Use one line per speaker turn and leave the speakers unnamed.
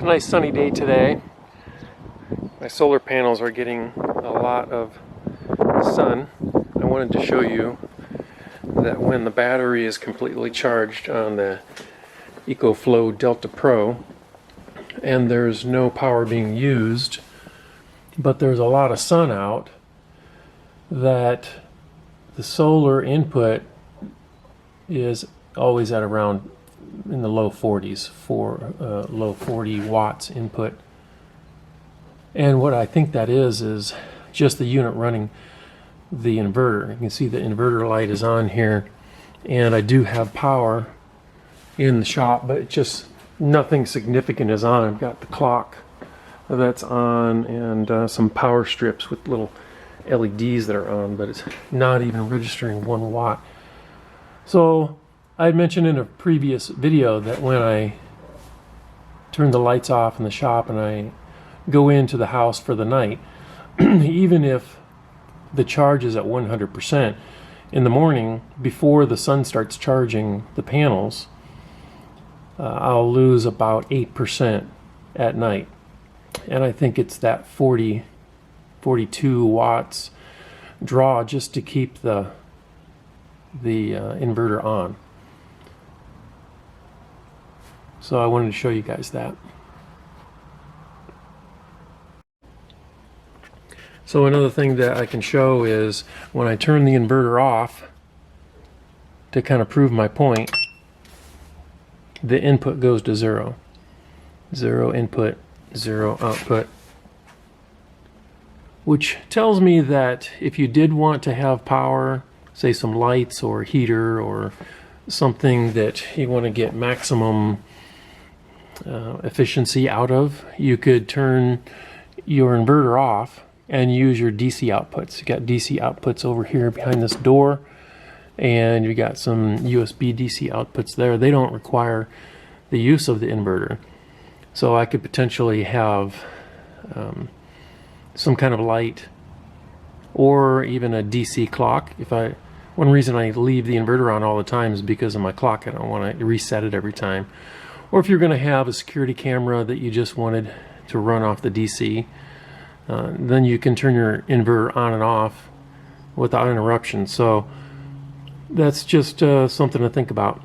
a nice sunny day today. My solar panels are getting a lot of sun. I wanted to show you that when the battery is completely charged on the Ecoflow Delta Pro and there's no power being used, but there's a lot of sun out, that the solar input is always at around in the low 40s for low 40 watts input. And what I think that is just the unit running the inverter. You can see the inverter light is on here, and I do have power in the shop, but it's just nothing significant is on. I've got the clock that's on and some power strips with little LEDs that are on, but it's not even registering 1 watt. So I had mentioned in a previous video that when I turn the lights off in the shop and I go into the house for the night, even if the charge is at 100%, in the morning before the sun starts charging the panels, I'll lose about 8% at night. And I think it's that 42 watts draw just to keep the inverter on. So I wanted to show you guys that. So another thing that I can show is when I turn the inverter off, to kind of prove my point, the input goes to 0. 0 input, 0 output. Which tells me that if you did want to have power, say some lights or heater or something that you want to get maximum efficiency out of, you could turn your inverter off and use your DC outputs. You got DC outputs over here behind this door, and you got some USB DC outputs there. They don't require the use of the inverter. So I could potentially have some kind of light or even a DC clock. One reason I leave the inverter on all the time is because of my clock. I don't want to reset it every time. Or if you're going to have a security camera that you just wanted to run off the DC, then you can turn your inverter on and off without interruption. So that's just something to think about.